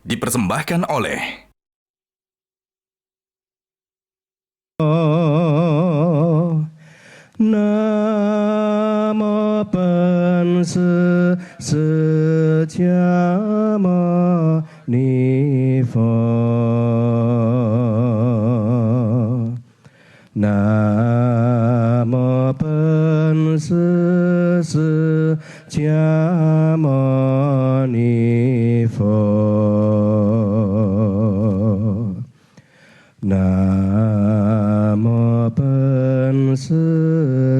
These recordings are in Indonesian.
dipersembahkan oleh Namo Panse Sejama Nifa Namo Panse Sejama Nifa Namo Panse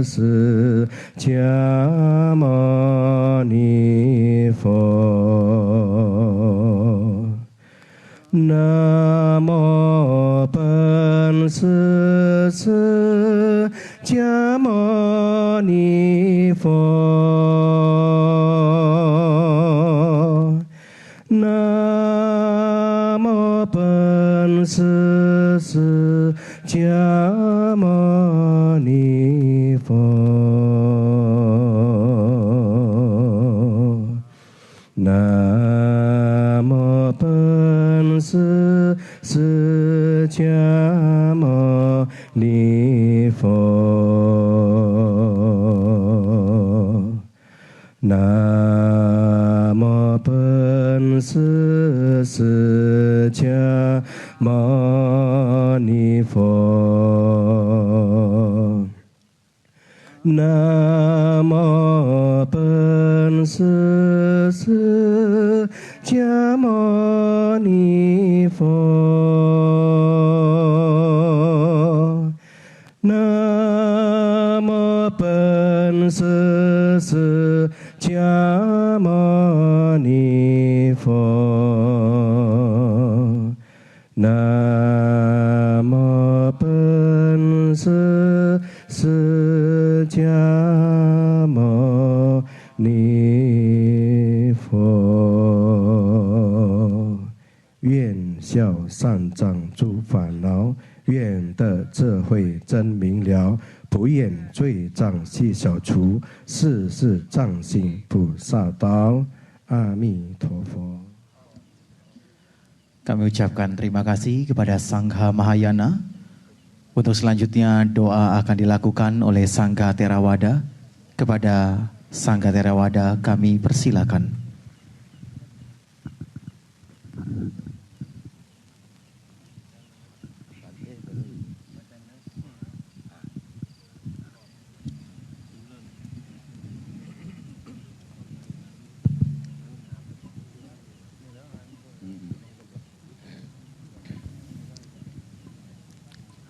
Sejama Nifa Namo Panse Sejama Nifa Namo Panse Sejama Nifa Namo Panse Sejama Nifa Namo Panse Sejama Nifa Namo Panse Sejama Nifa Namo Panse Sejama Nifa Namo Panse Sejama Nifa 愿消善障诸烦恼，愿得智慧真明了，不愿罪障悉消除，世世藏心菩萨道。阿弥陀佛。 Kami ucapkan terima kasih kepada Sangha Mahayana. Untuk selanjutnya doa akan dilakukan oleh Sangha Theravada. Kepada Sangha Theravada kami persilakan.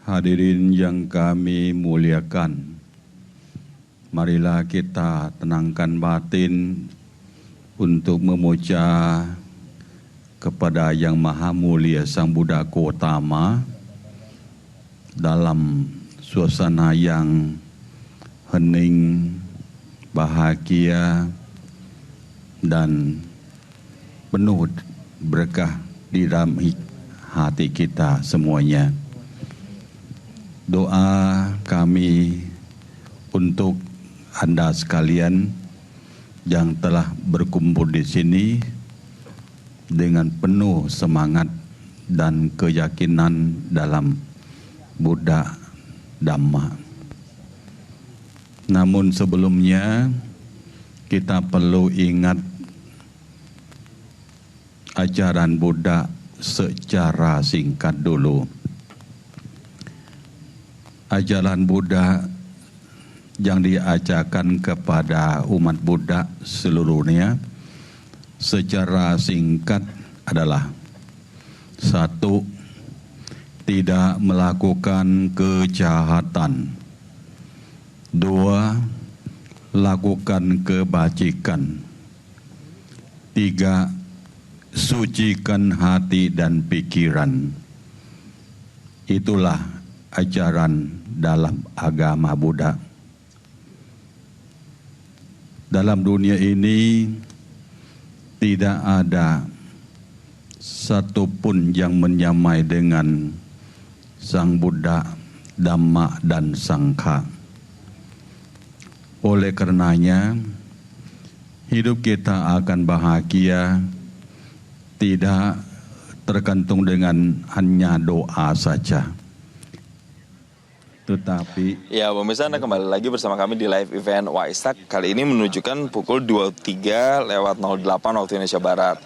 Hadirin yang kami muliakan, marilah kita tenangkan batin untuk memuja kepada Yang Maha Mulia Sang Buddha Gautama dalam suasana yang hening, bahagia, dan penuh berkah di dalam hati kita semuanya. Doa kami untuk Anda sekalian yang telah berkumpul di sini dengan penuh semangat dan keyakinan dalam Buddha Dhamma. Namun sebelumnya kita perlu ingat ajaran Buddha secara singkat dulu. Ajaran Buddha yang diajarkan kepada umat Buddha seluruhnya secara singkat adalah: 1. Tidak melakukan kejahatan. 2. Lakukan kebajikan. 3. Sucikan hati dan pikiran. Itulah ajaran dalam agama Buddha. Dalam dunia ini tidak ada satupun yang menyamai dengan Sang Buddha, Dhamma, dan Sangha. Oleh karenanya, hidup kita akan bahagia tidak tergantung dengan hanya doa saja. Tetapi Ya, pemirsa, Anda kembali lagi bersama kami di live event Waisak. Kali ini menunjukkan pukul 23:08 waktu Indonesia Barat.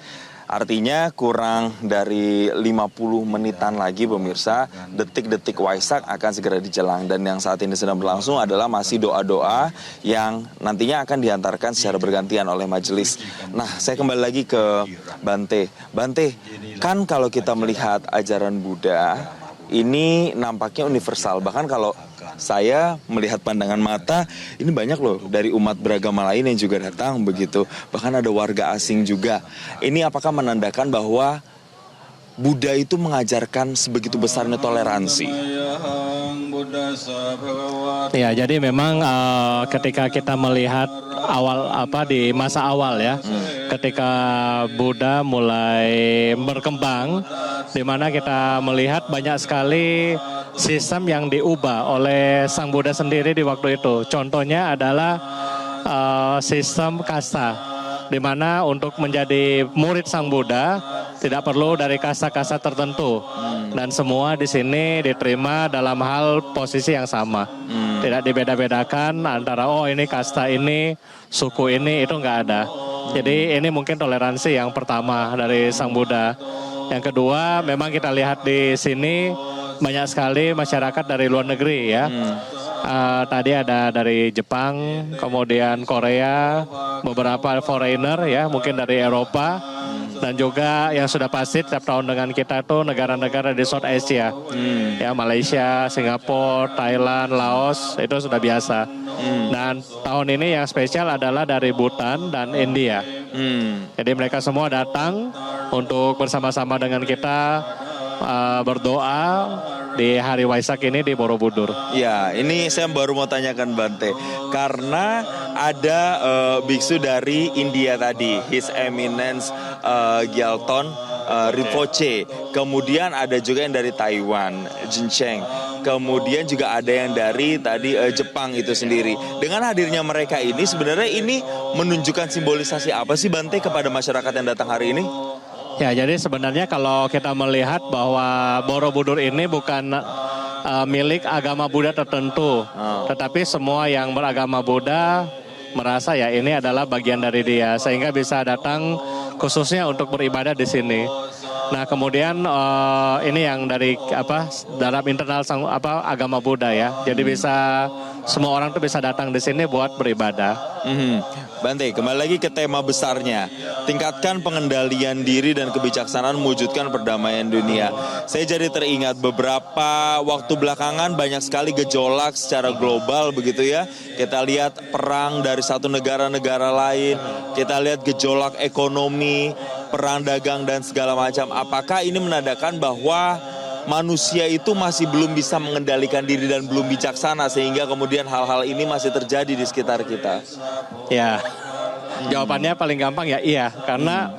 Artinya kurang dari 50 menitan lagi pemirsa, detik-detik Waisak akan segera dijelang. Dan yang saat ini sedang berlangsung adalah masih doa-doa yang nantinya akan diantarkan secara bergantian oleh majelis. Nah, saya kembali lagi ke Bante. Bante, kan kalau kita melihat ajaran Buddha, ini nampaknya universal. Bahkan kalau saya melihat pandangan mata, ini banyak loh dari umat beragama lain yang juga datang begitu. Bahkan ada warga asing juga. Ini apakah menandakan bahwa Buddha itu mengajarkan sebegitu besarnya toleransi? Ya, jadi memang ketika kita melihat di masa awal ya, ketika Buddha mulai berkembang, di mana kita melihat banyak sekali sistem yang diubah oleh Sang Buddha sendiri di waktu itu. Contohnya adalah sistem kasta, di mana untuk menjadi murid Sang Buddha tidak perlu dari kasta-kasta tertentu, dan semua di sini diterima dalam hal posisi yang sama. Tidak dibeda-bedakan antara ini kasta ini, suku ini, itu nggak ada. Jadi ini mungkin toleransi yang pertama dari Sang Buddha. Yang kedua, memang kita lihat di sini banyak sekali masyarakat dari luar negeri ya. Tadi ada dari Jepang, kemudian Korea, beberapa foreigner ya, mungkin dari Eropa, dan juga yang sudah pasti setiap tahun dengan kita tuh negara-negara di South Asia, ya Malaysia, Singapura, Thailand, Laos, itu sudah biasa. Dan tahun ini yang spesial adalah dari Bhutan dan India. Jadi mereka semua datang untuk bersama-sama dengan kita berdoa di hari Waisak ini di Borobudur. Ya, ini saya baru mau tanyakan Bante, karena ada biksu dari India tadi, His Eminence Gyalton Rinpoche, kemudian ada juga yang dari Taiwan, Jincheng, kemudian juga ada yang dari tadi Jepang itu sendiri. Dengan hadirnya mereka ini, sebenarnya ini menunjukkan simbolisasi apa sih Bante kepada masyarakat yang datang hari ini? Ya, jadi sebenarnya kalau kita melihat bahwa Borobudur ini bukan milik agama Buddha tertentu, tetapi semua yang beragama Buddha merasa ya ini adalah bagian dari dia, sehingga bisa datang khususnya untuk beribadah di sini. Nah, kemudian ini yang dari dalam internal agama Buddha ya. Jadi bisa semua orang tuh bisa datang di sini buat beribadah. Bante, kembali lagi ke tema besarnya. Tingkatkan pengendalian diri dan kebijaksanaan mewujudkan perdamaian dunia. Saya jadi teringat beberapa waktu belakangan banyak sekali gejolak secara global begitu ya. Kita lihat perang dari satu negara-negara lain. Kita lihat gejolak ekonomi, perang dagang dan segala macam. Apakah ini menandakan bahwa manusia itu masih belum bisa mengendalikan diri dan belum bijaksana sehingga kemudian hal-hal ini masih terjadi di sekitar kita? Ya, jawabannya paling gampang ya iya, karena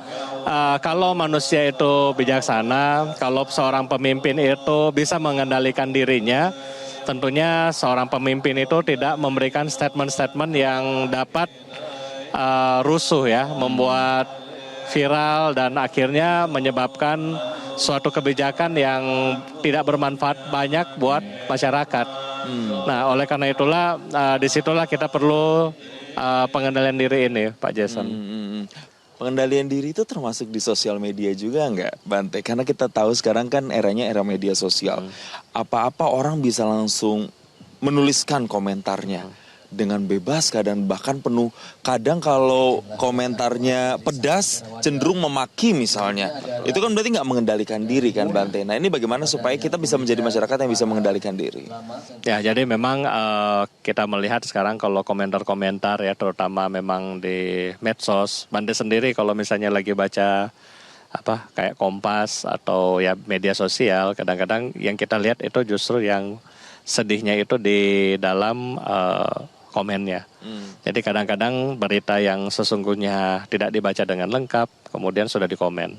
kalau manusia itu bijaksana, kalau seorang pemimpin itu bisa mengendalikan dirinya, tentunya seorang pemimpin itu tidak memberikan statement-statement yang dapat rusuh ya, membuat viral dan akhirnya menyebabkan suatu kebijakan yang tidak bermanfaat banyak buat masyarakat. Nah, oleh karena itulah disitulah kita perlu pengendalian diri ini, Pak Jason. Pengendalian diri itu termasuk di sosial media juga nggak, Bante? Karena kita tahu sekarang kan eranya era media sosial. Apa-apa orang bisa langsung menuliskan komentarnya dengan bebas, kadang bahkan penuh. Kadang kalau komentarnya pedas, cenderung memaki misalnya. Itu kan berarti nggak mengendalikan diri kan, Bante? Nah, ini bagaimana supaya kita bisa menjadi masyarakat yang bisa mengendalikan diri? Ya, jadi memang kita melihat sekarang kalau komentar-komentar ya, terutama memang di medsos. Bante sendiri kalau misalnya lagi baca kayak Kompas atau ya media sosial, kadang-kadang yang kita lihat itu justru yang sedihnya itu di dalam komennya. Jadi kadang-kadang berita yang sesungguhnya tidak dibaca dengan lengkap, kemudian sudah dikomen.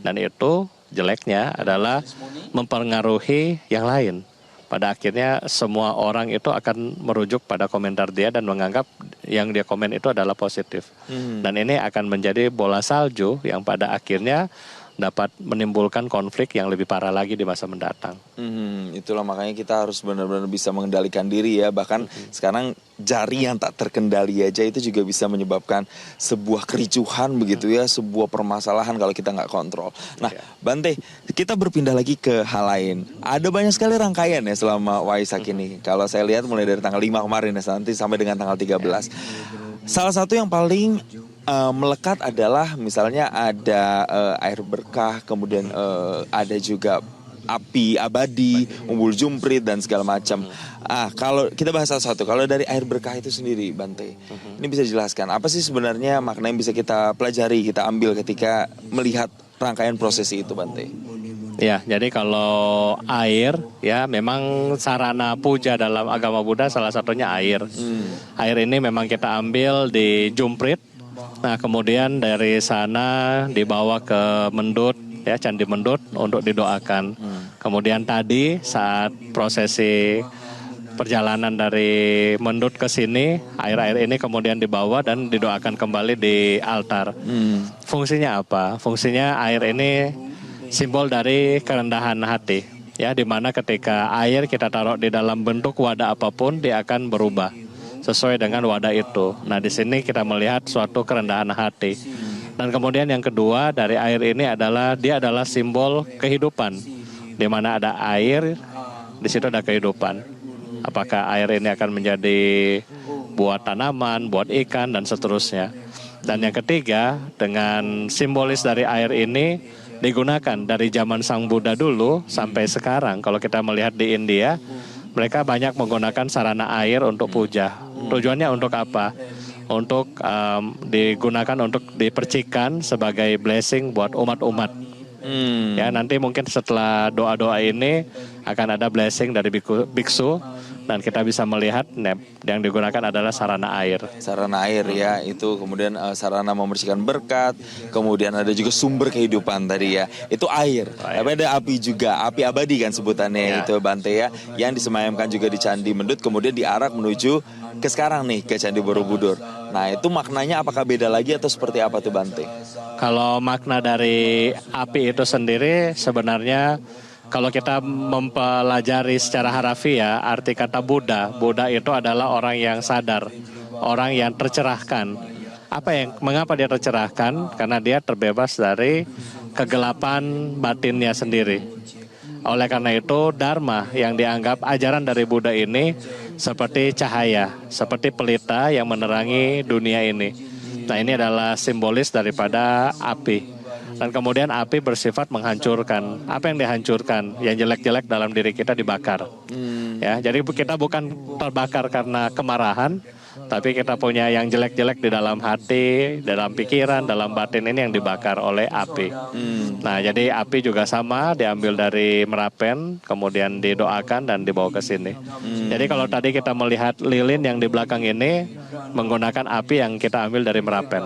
Dan itu jeleknya adalah mempengaruhi yang lain. Pada akhirnya semua orang itu akan merujuk pada komentar dia dan menganggap yang dia komen itu adalah positif. Dan ini akan menjadi bola salju yang pada akhirnya dapat menimbulkan konflik yang lebih parah lagi di masa mendatang. Itulah makanya kita harus benar-benar bisa mengendalikan diri ya. Bahkan sekarang jari yang tak terkendali aja itu juga bisa menyebabkan sebuah kericuhan begitu ya, sebuah permasalahan kalau kita nggak kontrol. Nah, Bante, kita berpindah lagi ke hal lain. Ada banyak sekali rangkaian ya selama Waisak ini. Kalau saya lihat mulai dari tanggal 5 kemarin ya, nanti sampai dengan tanggal 13. Salah satu yang paling melekat adalah misalnya ada air berkah, kemudian ada juga api abadi, umbul jumprit dan segala macam. Kalau kita bahas satu-satu, kalau dari air berkah itu sendiri, Bante, ini bisa dijelaskan apa sih sebenarnya makna yang bisa kita pelajari, kita ambil ketika melihat rangkaian prosesi itu, Bante? Ya, jadi kalau air ya memang sarana puja dalam agama Buddha salah satunya air. Air ini memang kita ambil di jumprit. Nah, kemudian dari sana dibawa ke Mendut ya, Candi Mendut untuk didoakan. Kemudian tadi saat prosesi perjalanan dari Mendut ke sini, air-air ini kemudian dibawa dan didoakan kembali di altar. Fungsinya apa? Fungsinya air ini simbol dari kerendahan hati, ya, di mana ketika air kita taruh di dalam bentuk wadah apapun, dia akan berubah sesuai dengan wadah itu. Nah, di sini kita melihat suatu kerendahan hati. Dan kemudian yang kedua dari air ini adalah dia adalah simbol kehidupan. Di mana ada air, di situ ada kehidupan. Apakah air ini akan menjadi buat tanaman, buat ikan dan seterusnya. Dan yang ketiga, dengan simbolis dari air ini digunakan dari zaman Sang Buddha dulu sampai sekarang. Kalau kita melihat di India, mereka banyak menggunakan sarana air untuk puja. Tujuannya untuk apa? Untuk digunakan untuk dipercikan sebagai blessing buat umat-umat. Ya, nanti mungkin setelah doa-doa ini akan ada blessing dari biksu dan kita bisa melihat yang digunakan adalah sarana air. Sarana air ya, itu kemudian sarana membersihkan berkat, kemudian ada juga sumber kehidupan tadi ya. Itu air. Tapi ada api juga, api abadi kan sebutannya itu, Bante ya, yang disemayamkan juga di Candi Mendut kemudian diarak menuju ke sekarang nih ke Candi Borobudur. Nah, itu maknanya apakah beda lagi atau seperti apa tuh, Bante? Kalau makna dari api itu sendiri sebenarnya kalau kita mempelajari secara harafiah arti kata Buddha, Buddha itu adalah orang yang sadar, orang yang tercerahkan. Mengapa dia tercerahkan? Karena dia terbebas dari kegelapan batinnya sendiri. Oleh karena itu, Dharma yang dianggap ajaran dari Buddha ini seperti cahaya, seperti pelita yang menerangi dunia ini. Nah, ini adalah simbolis daripada api. Dan kemudian api bersifat menghancurkan. Apa yang dihancurkan? Yang jelek-jelek dalam diri kita dibakar. Ya, jadi kita bukan terbakar karena kemarahan, tapi kita punya yang jelek-jelek di dalam hati, dalam pikiran, dalam batin ini yang dibakar oleh api. Nah, jadi api juga sama diambil dari Merapen, kemudian didoakan dan dibawa ke sini. Jadi kalau tadi kita melihat lilin yang di belakang ini menggunakan api yang kita ambil dari Merapen.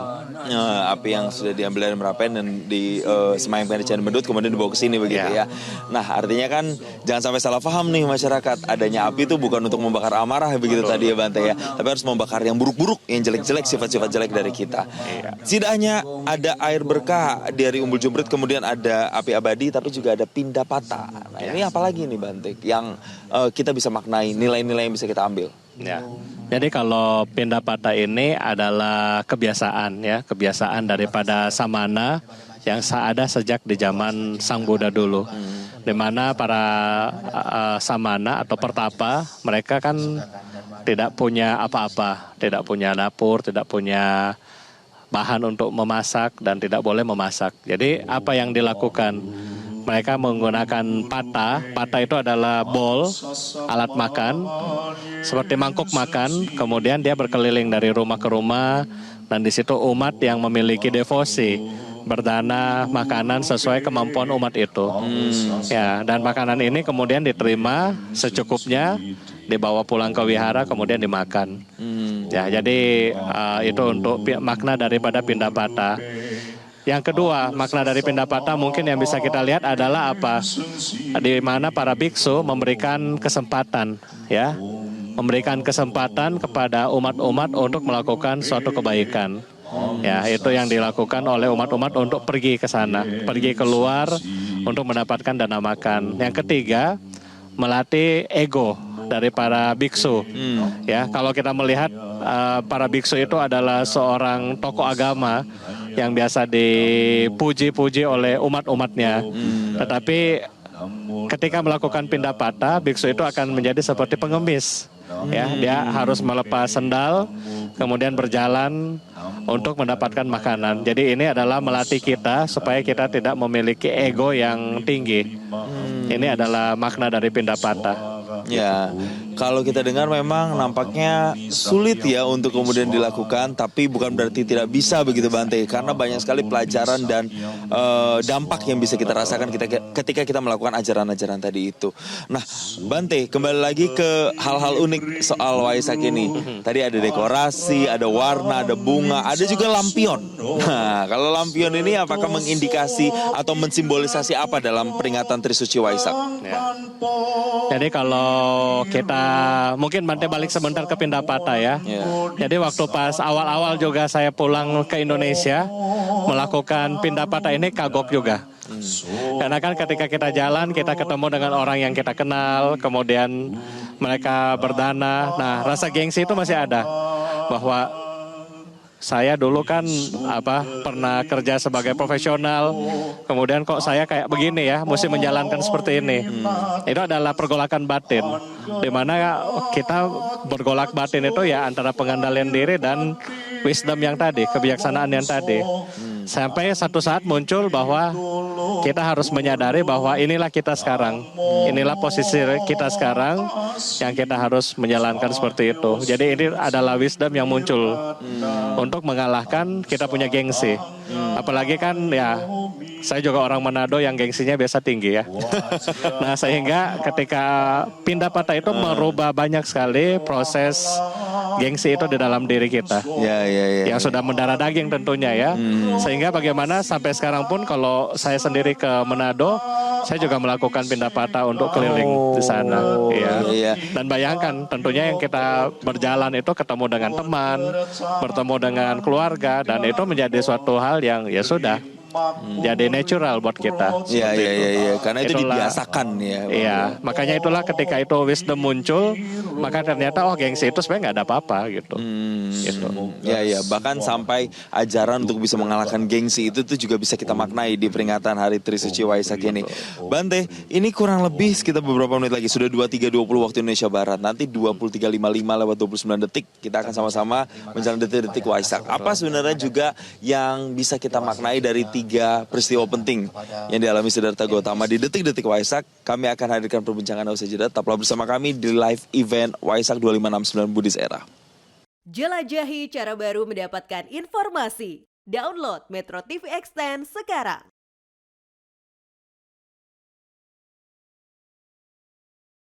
Api yang sudah diambil dari Merapen dan disemayamkan di Candi Mendut kemudian dibawa ke sini begitu ya. Nah, artinya kan jangan sampai salah paham nih masyarakat. Adanya api itu bukan untuk membakar amarah begitu tadi ya, Bante ya. Tapi harus membakar yang buruk-buruk, yang jelek-jelek, sifat-sifat jelek dari kita. Tidak hanya ada air berkah dari umbul jumprit, kemudian ada api abadi, tapi juga ada pindapata. Nah, ini apa lagi nih, Bante, yang kita bisa maknai, nilai-nilai yang bisa kita ambil? Ya. Jadi kalau pindapata ini adalah kebiasaan ya, kebiasaan daripada samana yang ada sejak di zaman Sang Buddha dulu. Di mana para samana atau pertapa, mereka kan tidak punya apa-apa, tidak punya dapur, tidak punya bahan untuk memasak dan tidak boleh memasak. Jadi apa yang dilakukan? Mereka menggunakan pata. Pata itu adalah bowl, alat makan, seperti mangkuk makan. Kemudian dia berkeliling dari rumah ke rumah, dan di situ umat yang memiliki devosi berdana makanan sesuai kemampuan umat itu. Ya, dan makanan ini kemudian diterima secukupnya, dibawa pulang ke wihara, kemudian dimakan. Ya, jadi itu untuk makna daripada pindapata. Yang kedua, makna dari pindapata mungkin yang bisa kita lihat adalah apa? Di mana para biksu memberikan kesempatan, ya, memberikan kesempatan kepada umat-umat untuk melakukan suatu kebaikan. Ya, itu yang dilakukan oleh umat-umat untuk pergi ke sana, pergi keluar untuk mendapatkan dana makan. Yang ketiga, melatih ego dari para biksu. Ya, kalau kita melihat para biksu itu adalah seorang tokoh agama yang biasa dipuji-puji oleh umat-umatnya. Tetapi ketika melakukan pindapata, biksu itu akan menjadi seperti pengemis. Ya, dia harus melepas sendal, kemudian berjalan untuk mendapatkan makanan. Jadi ini adalah melatih kita supaya kita tidak memiliki ego yang tinggi. Ini adalah makna dari pindapata. Ya, kalau kita dengar memang nampaknya sulit ya untuk kemudian dilakukan, tapi bukan berarti tidak bisa begitu Bante, karena banyak sekali pelajaran dan dampak yang bisa kita rasakan ketika kita melakukan ajaran-ajaran tadi itu. Nah, Bante, kembali lagi ke hal-hal unik soal Waisak ini. Tadi ada dekorasi, ada warna, ada bunga, ada juga lampion. Nah, kalau lampion ini apakah mengindikasi atau mensimbolisasi apa dalam peringatan Trisuci Waisak? Ya. Jadi kalau kita mungkin Bante balik sebentar ke Pindapata ya. Jadi waktu pas awal-awal juga saya pulang ke Indonesia melakukan Pindapata ini kagok juga. Karena kan ketika kita jalan kita ketemu dengan orang yang kita kenal, kemudian mereka berdana. Nah, rasa gengsi itu masih ada bahwa saya dulu kan pernah kerja sebagai profesional, kemudian kok saya kayak begini ya, mesti menjalankan seperti ini. Itu adalah pergolakan batin, di mana kita bergolak batin itu ya antara pengendalian diri dan wisdom yang tadi, kebijaksanaan yang tadi. Sampai satu saat muncul bahwa kita harus menyadari bahwa inilah kita sekarang, inilah posisi kita sekarang yang kita harus menjalankan seperti itu. Jadi ini adalah wisdom yang muncul untuk mengalahkan kita punya gengsi. Apalagi kan ya saya juga orang Manado yang gengsinya biasa tinggi ya. Nah, sehingga ketika Pindapata itu merubah banyak sekali proses gengsi itu di dalam diri kita. Yang sudah mendarah daging tentunya ya. Sehingga bagaimana sampai sekarang pun kalau saya sendiri ke Manado, saya juga melakukan Pindapata untuk keliling di sana. Dan bayangkan tentunya yang kita berjalan itu ketemu dengan teman, bertemu dengan keluarga, dan itu menjadi suatu hal yang ya sudah jadi natural buat kita. Iya. Karena itu dibiasakan ya. Iya, makanya itulah ketika itu wisdom muncul, maka ternyata gengsi itu sebenarnya nggak ada apa-apa gitu. Gitu. Iya. Bahkan sampai ajaran untuk bisa mengalahkan gengsi itu tuh juga bisa kita maknai di peringatan Hari Trisuci Waisak ini. Bante, ini kurang lebih sekitar beberapa menit lagi. Sudah 23.20 waktu Indonesia Barat. Nanti 23.55 lewat 29 detik kita akan sama-sama menjalani detik-detik Waisak. Apa sebenarnya juga yang bisa kita maknai dari 3 peristiwa penting yang dialami Siddhartha Gautama di detik-detik Waisak? Kami akan hadirkan perbincangan usai jeda. Tetaplah bersama kami di live event Waisak 2569 Buddhist Era. Jelajahi cara baru mendapatkan informasi. Download Metro TV Extend sekarang.